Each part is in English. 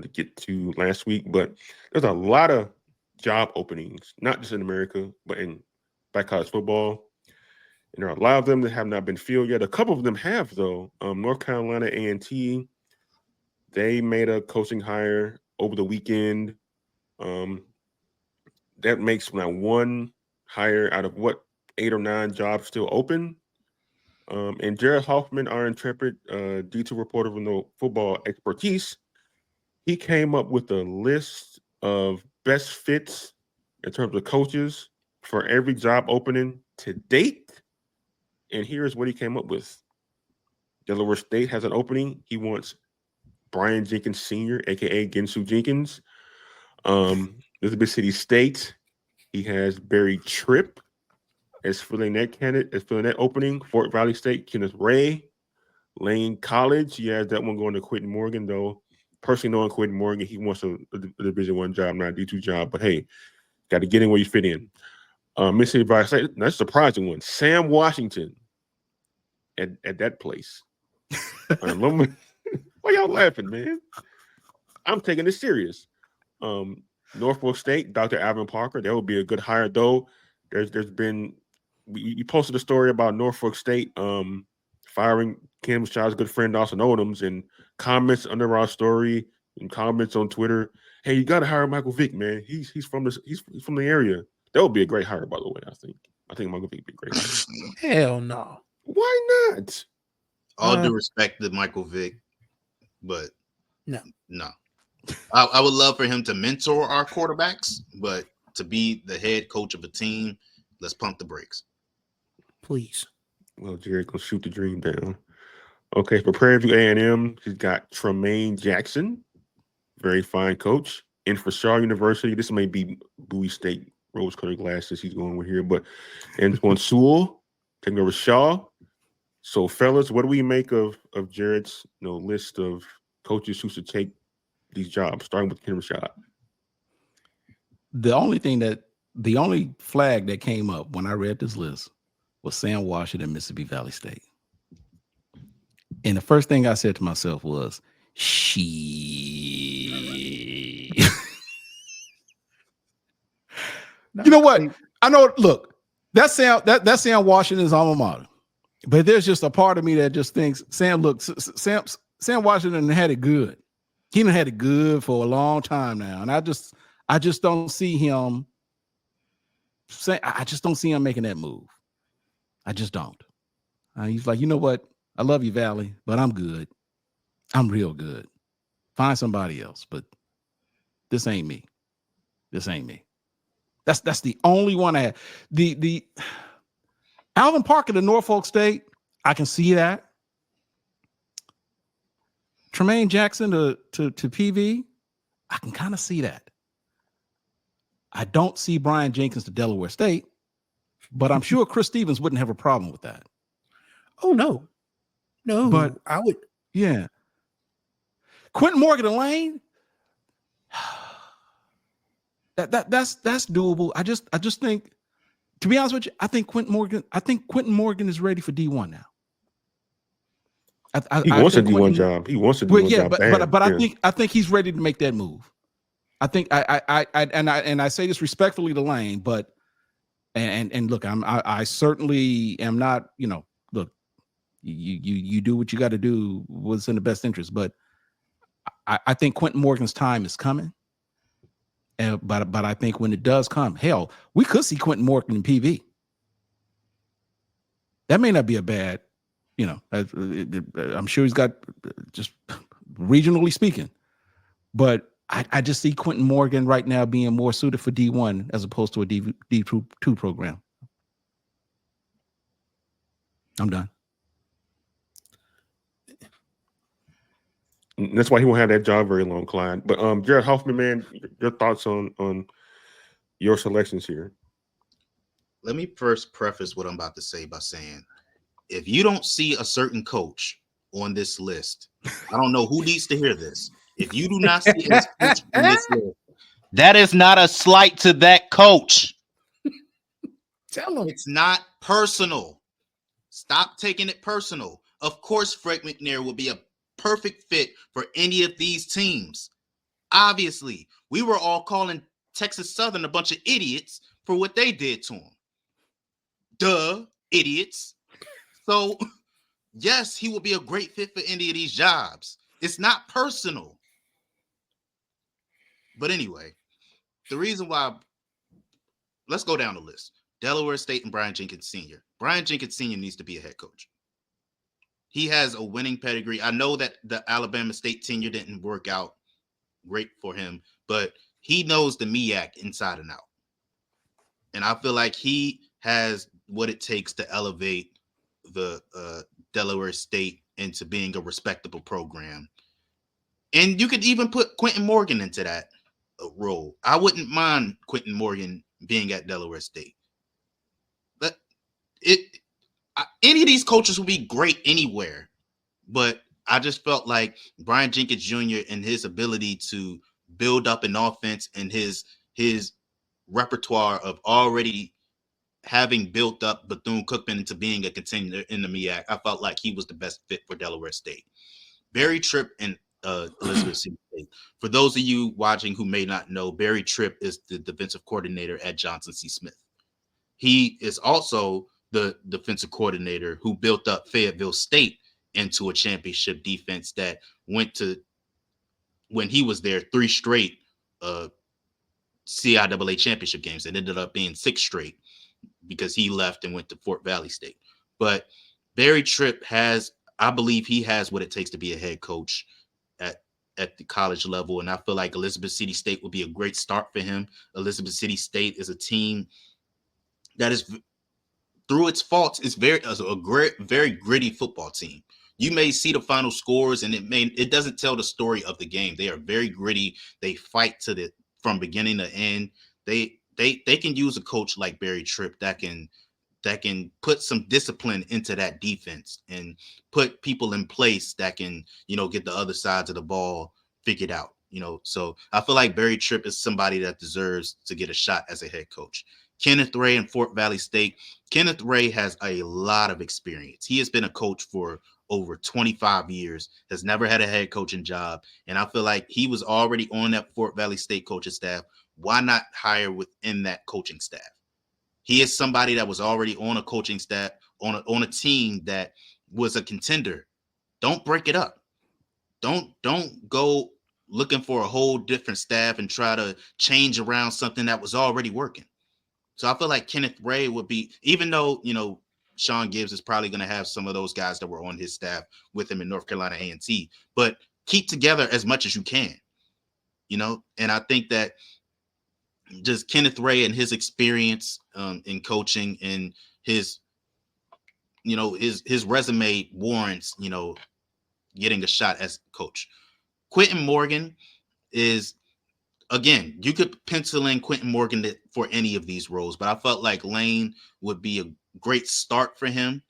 to get to last week, but there's a lot of job openings, not just in America, but in black college football. And there are a lot of them that have not been filled yet. A couple of them have, though. North Carolina A&T, they made a coaching hire over the weekend. Um, that makes now one hire out of what, 8 or 9 jobs still open. And Jarrett Hoffman, our intrepid D2 reporter with no football expertise, he came up with a list of best fits in terms of coaches for every job opening to date. And here's what he came up with. Delaware State has an opening. He wants Brian Jenkins Sr., aka Gensu Jenkins. Elizabeth City State, he has Barry Tripp as filling that opening. Fort Valley State, Kenneth Ray. Lane College, he has that one going to Quentin Morgan, though. Personally knowing Quentin Morgan, he wants a Division I job, not a D2 job. But hey, got to get in where you fit in. Mississippi Valley State, that's a surprising one. Sam Washington at that place. Why y'all laughing, man? I'm taking this serious. Norfolk State, Dr. Alvin Parker, that would be a good hire, though. There's been you posted a story about Norfolk State firing Kim Shaw's good friend Dawson Odoms, and comments under our story and comments on Twitter. Hey, you got to hire Michael Vick, man. He's from the area. That would be a great hire, by the way. I think Michael Vick would be a great hire. Hell no. Why not? All due respect to Michael Vick, but no. I would love for him to mentor our quarterbacks, but to be the head coach of a team, let's pump the brakes. Please. Well, Jared, go shoot the dream down. Okay, for Prairie View A&M, he's got Tremaine Jackson, very fine coach. And for Shaw University, this may be Bowie State rose-colored glasses he's going with here, but Antoine Sewell taking over Shaw. So, fellas, what do we make of Jared's list of coaches who should take these jobs, starting with Ken Rashad? The only flag that came up when I read this list was Sam Washington, Mississippi Valley State. And the first thing I said to myself was, she. You know what? I know, look, that Sam Washington's alma mater. But there's just a part of me that just thinks Sam Washington had it good. He done had it good for a long time now. And I just don't see him making that move. I just don't. He's like, you know what? I love you, Valley, but I'm good. I'm real good. Find somebody else, but this ain't me. This ain't me. That's the only one I have. The Alvin Parker to Norfolk State, I can see that. Tremaine Jackson to PV, I can kind of see that. I don't see Brian Jenkins to Delaware State, but I'm sure Chris Stevens wouldn't have a problem with that. Oh, no. No, but I would. Yeah. Quentin Morgan and Lane, that's doable. I just think, to be honest with you, I think Quentin Morgan is ready for D1 now. He wants a D1 job. He wants a D1 job. But I think he's ready to make that move. I think I say this respectfully to Lane, but and look, I certainly am not, look, you do what you got to do, what's in the best interest. But I think Quentin Morgan's time is coming. But I think when it does come, hell, we could see Quentin Morgan in PV. That may not be a bad, I'm sure he's got, just regionally speaking, but I just see Quentin Morgan right now being more suited for D1 as opposed to a D2 program. I'm done. That's why he won't have that job very long, Clyde. But Jarrett Hoffman, man, your thoughts on your selections here? Let me first preface what I'm about to say by saying, if you don't see a certain coach on this list, I don't know who needs to hear this. If you do not see a coach on this list, that is not a slight to that coach. Tell him. It's not personal. Stop taking it personal. Of course, Fred McNair will be a perfect fit for any of these teams. Obviously, we were all calling Texas Southern a bunch of idiots for what they did to him. Duh, idiots. So, yes, he would be a great fit for any of these jobs. It's not personal. But anyway, the reason why, let's go down the list. Delaware State and Brian Jenkins Sr. Brian Jenkins Sr. needs to be a head coach. He has a winning pedigree. I know that the Alabama State tenure didn't work out great for him, but he knows the MEAC inside and out. And I feel like he has what it takes to elevate the Delaware State into being a respectable program. And you could even put Quentin Morgan into that role. I wouldn't mind Quentin Morgan being at Delaware State. But any of these coaches would be great anywhere. But I just felt like Brian Jenkins Jr. and his ability to build up an offense and his repertoire of already having built up Bethune-Cookman into being a contender in the MEAC, I felt like he was the best fit for Delaware State. Barry Tripp and Elizabeth City State. For those of you watching who may not know, Barry Tripp is the defensive coordinator at Johnson C. Smith. He is also the defensive coordinator who built up Fayetteville State into a championship defense that went to, when he was there, 3 straight CIAA championship games. It ended up being 6 straight because he left and went to Fort Valley State. But Barry Tripp has, I believe he has what it takes to be a head coach at the college level. And I feel like Elizabeth City State would be a great start for him. Elizabeth City State is a team that is, through its faults, is very gritty football team. You may see the final scores and it doesn't tell the story of the game. They are very gritty. They fight from beginning to end. They can use a coach like Barry Tripp that can put some discipline into that defense and put people in place that can, get the other sides of the ball figured out. So I feel like Barry Tripp is somebody that deserves to get a shot as a head coach. Kenneth Ray and Fort Valley State. Kenneth Ray has a lot of experience. He has been a coach for over 25 years, has never had a head coaching job. And I feel like he was already on that Fort Valley State coaching staff. Why not hire within that coaching staff? He is somebody that was already on a coaching staff, on a team that was a contender. Don't break it up. Don't go looking for a whole different staff and try to change around something that was already working. So I feel like Kenneth Ray would be, even though, Sean Gibbs is probably going to have some of those guys that were on his staff with him in North Carolina A&T, but keep together as much as you can, and I think that just Kenneth Ray and his experience in coaching and his resume warrants, getting a shot as coach. Quentin Morgan is, again, you could pencil in Quentin Morgan for any of these roles, but I felt like Lane would be a great start for him,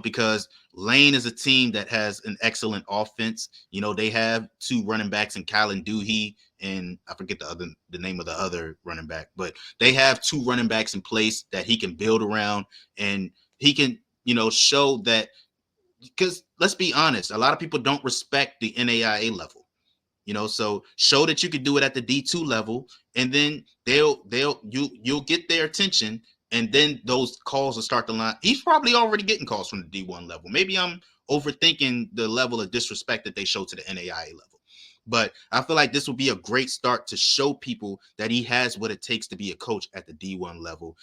because Lane is a team that has an excellent offense. They have 2 running backs in Kylan Doohy, and I forget the name of the other running back, but they have 2 running backs in place that he can build around, and he can, show that, because let's be honest, a lot of people don't respect the NAIA level. So show that you could do it at the D2 level, and then you'll get their attention, and then those calls will start to line. He's probably already getting calls from the D1 level. Maybe I'm overthinking the level of disrespect that they show to the NAIA level, but I feel like this will be a great start to show people that he has what it takes to be a coach at the D1 level.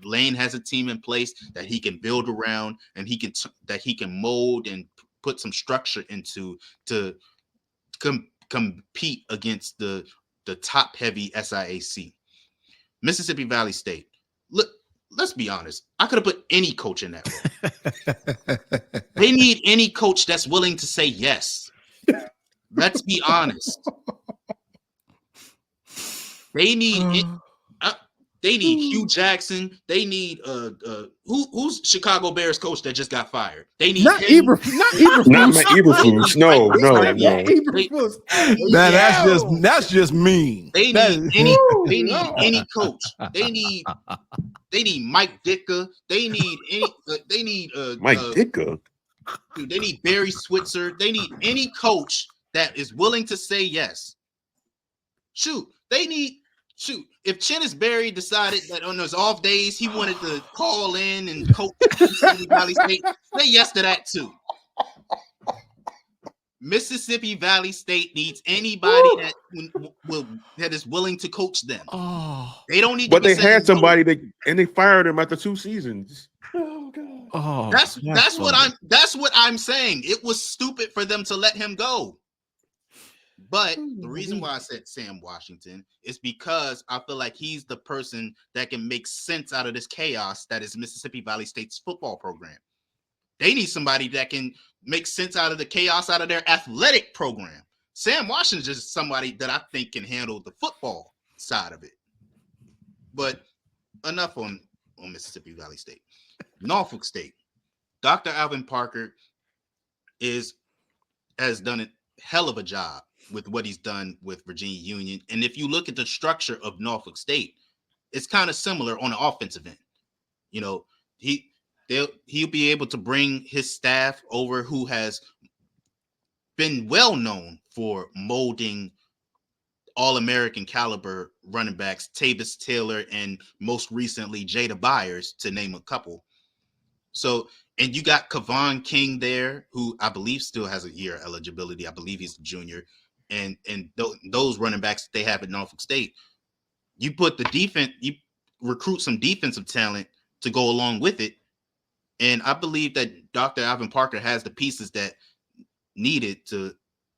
Lane has a team in place that he can build around, and he can mold and put some structure into to compete against the top heavy SIAC. Mississippi Valley State. Look, let's be honest. I could have put any coach in that role. They need any coach that's willing to say yes. Let's be honest. They need Hugh Jackson. They need who's Chicago Bears coach that just got fired? They need not Eberflus. Not my Eberflus. No. Eberflus. That's just mean. They need any coach. They need Mike Ditka. They need Mike Ditka. Dude, they need Barry Switzer. They need any coach that is willing to say yes. If Chennis Berry decided that on those off days he wanted to call in and coach Mississippi Valley State, say yes to that too. Mississippi Valley State needs anybody that is willing to coach them. Oh, they don't need. But to they had somebody and they fired him after 2 seasons. Oh God. oh, That's what I'm saying. It was stupid for them to let him go. But the reason why I said Sam Washington is because I feel like he's the person that can make sense out of this chaos that is Mississippi Valley State's football program. They need somebody that can make sense out of the chaos out of their athletic program. Sam Washington is just somebody that I think can handle the football side of it. But enough on Mississippi Valley State. Norfolk State. Dr. Alvin Parker has done a hell of a job with what he's done with Virginia Union. And if you look at the structure of Norfolk State, it's kind of similar on the offensive end. You know, he'll be able to bring his staff over who has been well known for molding All-American caliber running backs, Tavis Taylor, and most recently Jada Byers, to name a couple. So, and you got Kavon King there, who I believe still has a year eligibility. I believe he's a junior. And those running backs they have at Norfolk State, you put the defense, you recruit some defensive talent to go along with it. And I believe that Dr. Alvin Parker has the pieces that needed to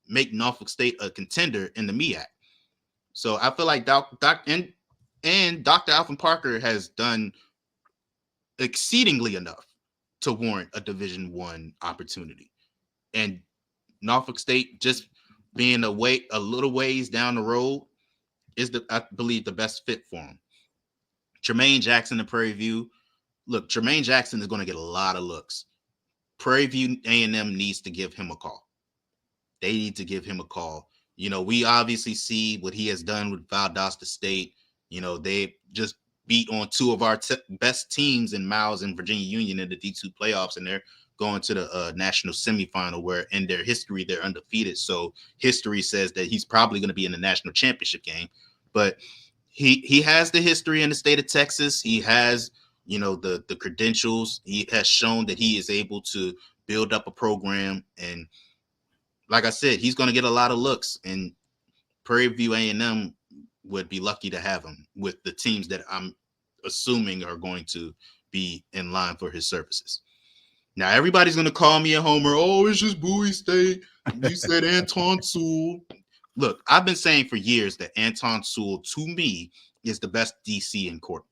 make Norfolk State a contender in the MEAC. So I feel like Dr. Alvin Parker has done exceedingly enough to warrant a Division I opportunity. And Norfolk State just being a little ways down the road is I believe the best fit for him. Tremaine Jackson in Prairie View. Look, Tremaine Jackson is going to get a lot of looks. Prairie View A&M needs to give him a call. They need to give him a call. You know, we obviously see what he has done with Valdosta State. You know, they just beat on 2 of our best teams in Miles and Virginia Union in the D2 playoffs, and they're going to the national semifinal where in their history they're undefeated. So history says that he's probably going to be in the national championship game. But he has the history in the state of Texas. He has, you know, the credentials. He has shown that he is able to build up a program. And like I said, he's going to get a lot of looks. And Prairie View A&M would be lucky to have him with the teams that I'm assuming are going to be in line for his services. Now, everybody's going to call me a homer. Oh, it's just Bowie State. You said Anton Sewell. Look, I've been saying for years that Anton Sewell, to me, is the best DC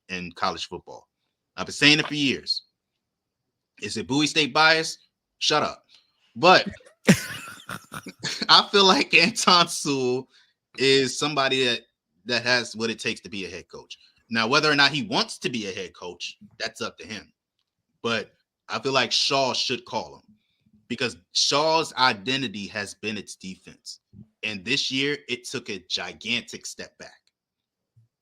in college football. I've been saying it for years. Is it Bowie State bias? Shut up. But I feel like Anton Sewell is somebody that has what it takes to be a head coach. Now, whether or not he wants to be a head coach, that's up to him. But I feel like Shaw should call him because Shaw's identity has been its defense. And this year, it took a gigantic step back.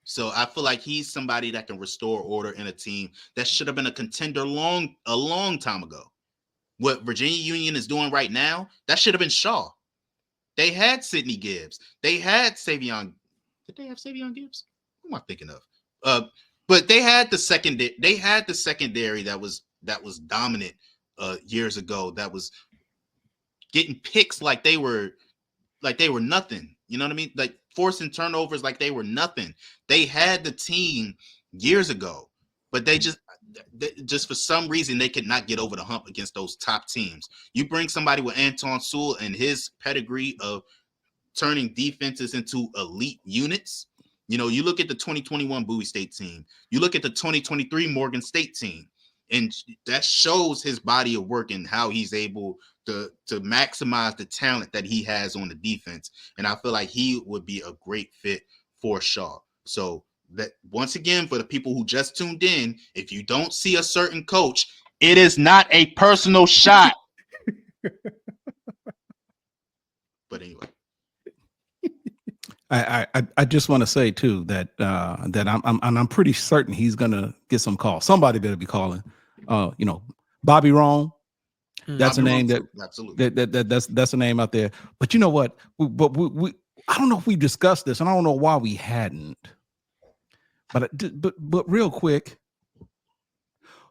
So I feel like he's somebody that can restore order in a team that should have been a contender a long time ago. What Virginia Union is doing right now, that should have been Shaw. They had Sidney Gibbs. They had Savion. Did they have Savion Gibbs? Who am I thinking of? But they had the secondary. They had the secondary that was dominant years ago. That was getting picks like they were nothing. You know what I mean? Like forcing turnovers like they were nothing. They had the team years ago, but they just for some reason they could not get over the hump against those top teams. You bring somebody with Anton Sewell and his pedigree of turning defenses into elite units. You know, you look at the 2021 Bowie State team. You look at the 2023 Morgan State team, and that shows his body of work and how he's able to maximize the talent that he has on the defense. And I feel like he would be a great fit for Shaw. So that once again, for the people who just tuned in, if you don't see a certain coach, it is not a personal shot. But anyway. I just want to say too that I'm pretty certain he's gonna get some calls. Somebody better be calling. You know, Bobby Rome. That's Bobby a name Rome, absolutely. That's a name out there. But you know what? I don't know if we discussed this, and I don't know why we hadn't. But real quick,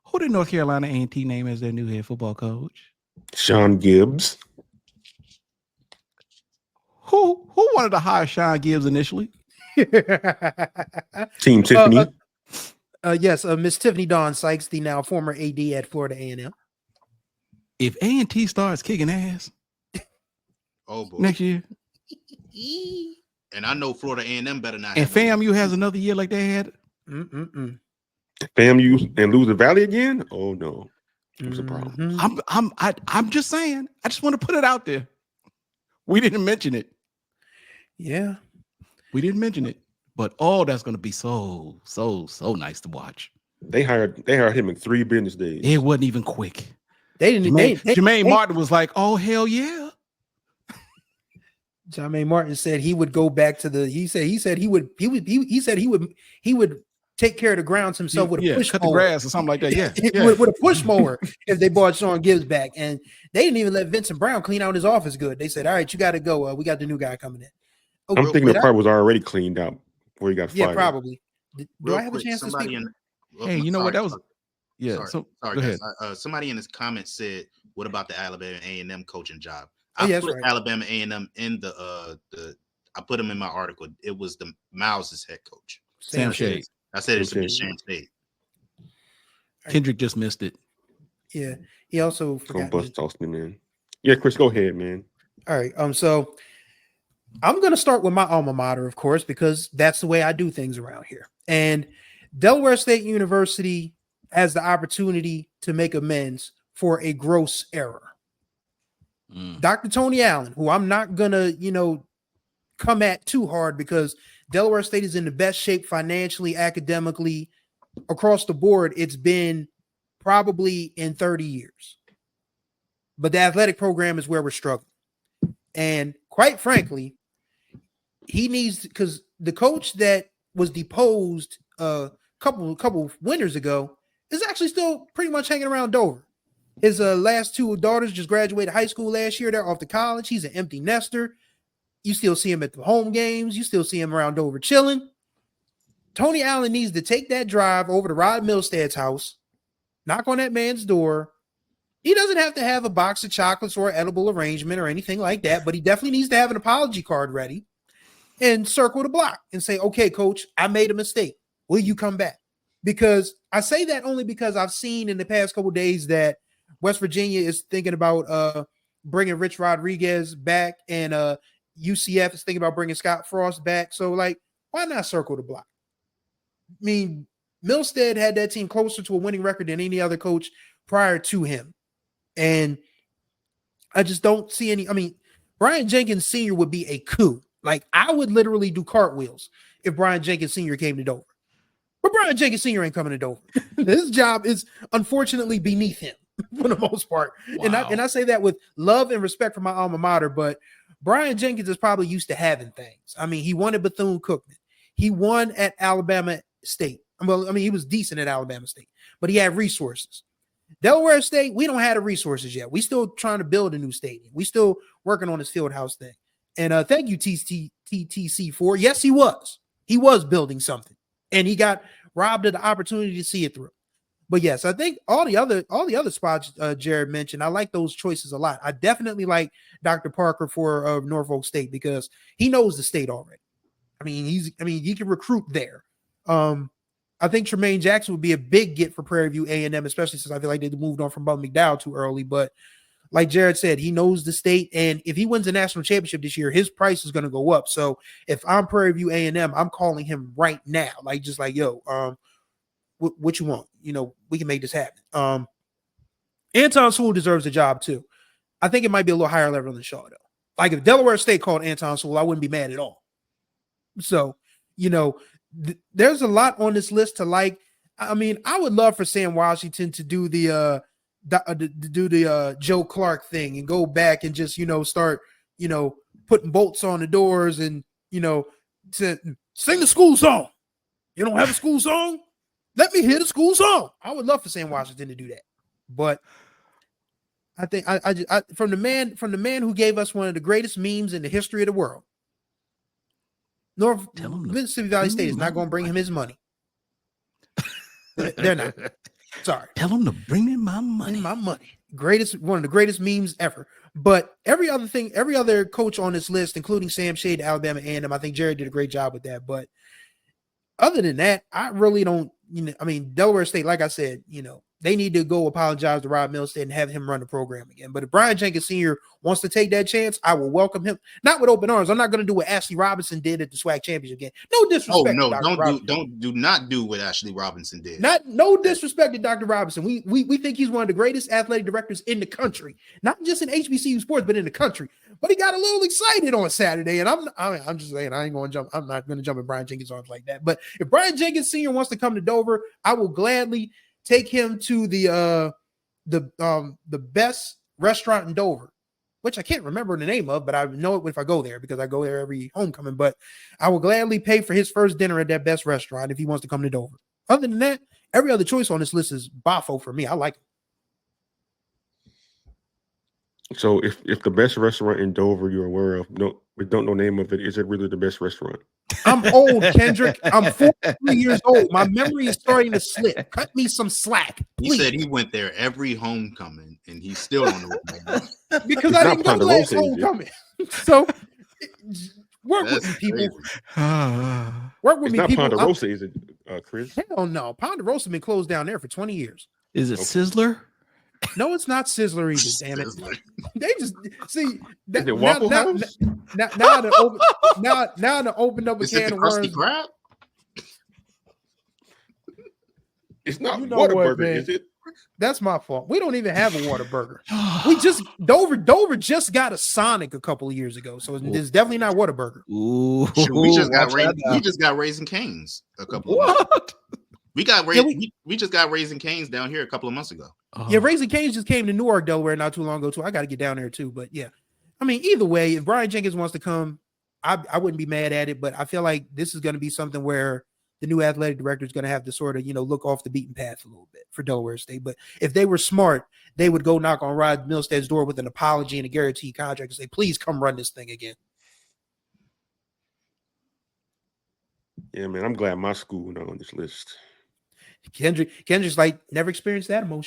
who did North Carolina A&T name as their new head football coach? Sean Gibbs. Who wanted to hire Sean Gibbs initially? Team Tiffany. Yes, Miss Tiffany Dawn Sykes, the now former AD at Florida A&M. If A&T starts kicking ass Oh boy. next year, And I know Florida A&M better not. and have no- FAMU has another year like they had, FAMU and lose the Valley again? Oh no. That's a problem. Mhm. I'm just saying. I just want to put it out there. We didn't mention it. Yeah. We didn't mention it. But that's going to be so nice to watch. They hired him in 3 business days. It wasn't even quick. They didn't. Jermaine Martin was like, "Oh hell yeah!" Jermaine Martin said he would go back to the. He said he would take care of the grounds himself with a push cut mower. the grass or something like that. Yeah, with a push mower if they bought Sean Gibbs back, and they didn't even let Vincent Brown clean out his office good. They said, "All right, you got to go. We got the new guy coming in." I'm thinking the part was already cleaned out where he got fired. Yeah, probably. Do Real I have quick, a chance to somebody speak? Hey, you know what? That was Sorry, So sorry go guys. ahead. Somebody in his comments said, "What about the Alabama A&M coaching job?" Oh, I yeah, put that's right. Alabama A&M in the I put him in my article. It was the Miles' head coach. Sam I said Shade. I said it should be Sam Sam Shade. Kendrick just missed it. Yeah. He also Don't forgot. bust toss me, man. Yeah, Chris, go ahead, man. All right. So I'm going to start with my alma mater, of course, because that's the way I do things around here. And Delaware State University has the opportunity to make amends for a gross error. Dr. Tony Allen, who I'm not going to, come at too hard because Delaware State is in the best shape financially, academically, across the board. It's been probably in 30 years. But the athletic program is where we're struggling. And quite frankly, he needs, because the coach that was deposed a couple winters ago is actually still pretty much hanging around Dover. His last 2 daughters just graduated high school last year. They're off to college. He's an empty nester. You still see him at the home games. You still see him around Dover chilling. Tony Allen needs to take that drive over to Rod Milstead's house, knock on that man's door. He doesn't have to have a box of chocolates or edible arrangement or anything like that, but he definitely needs to have an apology card ready and circle the block and say, "Okay, coach, I made a mistake. Will you come back?" Because I say that only because I've seen in the past couple of days that West Virginia is thinking about bringing Rich Rodriguez back, and UCF is thinking about bringing Scott Frost back. So, why not circle the block? I mean, Milstead had that team closer to a winning record than any other coach prior to him. And I just don't see any. I mean, Brian Jenkins Sr. would be a coup. I would literally do cartwheels if Brian Jenkins Sr. came to Dover. But Brian Jenkins Sr. ain't coming to Dover. His job is unfortunately beneath him for the most part. Wow. And I say that with love and respect for my alma mater, but Brian Jenkins is probably used to having things. I mean, he won at Bethune-Cookman. He won at Alabama State. Well, I mean, he was decent at Alabama State, but he had resources. Delaware State, we don't have the resources yet. We still trying to build a new stadium. We still working on this field house thing. And thank you, TTC4. Yes, he was. He was building something, and he got robbed of the opportunity to see it through. But yes, I think all the other spots Jared mentioned, I like those choices a lot. I definitely like Dr. Parker for Norfolk State because he knows the state already. I mean, he can recruit there. I think Tremaine Jackson would be a big get for Prairie View A&M, especially since I feel like they moved on from Bud McDowell too early. But like Jared said, he knows the state, and if he wins a national championship this year, his price is going to go up. So if I'm Prairie View A&M, I'm calling him right now, yo, what you want? We can make this happen. Anton Sewell deserves a job too. I think it might be a little higher level than Shaw though. If Delaware State called Anton Sewell, I wouldn't be mad at all. So, there's a lot on this list to like. I mean, I would love for Sam Washington to do the Joe Clark thing and go back and just start putting bolts on the doors and to sing the school song. You don't have a school song? Let me hear the school song. I would love for Sam Washington to do that, but I think I from the man who gave us one of the greatest memes in the history of the world. Tell him to Mississippi Valley State is bring not my going to bring him his money. They're not. Sorry. Tell him to bring me my money. My money. One of the greatest memes ever. But every other coach on this list, including Sam Shade, Alabama A&M, I think Jarrett did a great job with that. But other than that, I really don't, Delaware State, like I said, they need to go apologize to Rob Milstead and have him run the program again. But if Brian Jenkins Sr. wants to take that chance, I will welcome him. Not with open arms. I'm not going to do what Ashley Robinson did at the SWAC championship game. No disrespect. Oh no, do not do what Ashley Robinson did. No disrespect to Dr. Robinson. We think he's one of the greatest athletic directors in the country, not just in HBCU sports, but in the country. But he got a little excited on Saturday, and I'm just saying I ain't going to jump. I'm not going to jump in Brian Jenkins' arms like that. But if Brian Jenkins Sr. wants to come to Dover, I will gladly take him to the best restaurant in Dover, which I can't remember the name of, but I know it if I go there because I go there every homecoming. But I will gladly pay for his first dinner at that best restaurant if he wants to come to Dover. Other than that, every other choice on this list is Bafo for me. I like it. So if the best restaurant in Dover you're aware of, we don't know the name of it, is it really the best restaurant? I'm old, Kendrick. I'm 43 years old. My memory is starting to slip. Cut me some slack, please. He said he went there every homecoming, and he's still on the road. Because I didn't go last homecoming. So work with me, people. Work with me, people. It's not Ponderosa, is it, Chris? Hell no. Ponderosa been closed down there for 20 years. Is it Sizzler? No, it's not Sizzler either. Damn it! They just see that, Waffle House? Now to open up a can of worms. Crab? It's not Whataburger, is it? That's my fault. We don't even have a Whataburger. Dover just got a Sonic a couple of years ago, so it's definitely not Whataburger. Ooh, we just got Raising Cane's a couple of months. We just got Raising Cane's down here a couple of months ago. Yeah, Raising Cane's just came to Newark, Delaware not too long ago too. I got to get down there too. But yeah, either way, if Brian Jenkins wants to come, I wouldn't be mad at it. But I feel like this is going to be something where the new athletic director is going to have to sort of, look off the beaten path a little bit for Delaware State. But if they were smart, they would go knock on Rod Milstead's door with an apology and a guaranteed contract and say, please come run this thing again. Yeah, man, I'm glad my school not on this list. Kendrick's like, never experienced that emotion.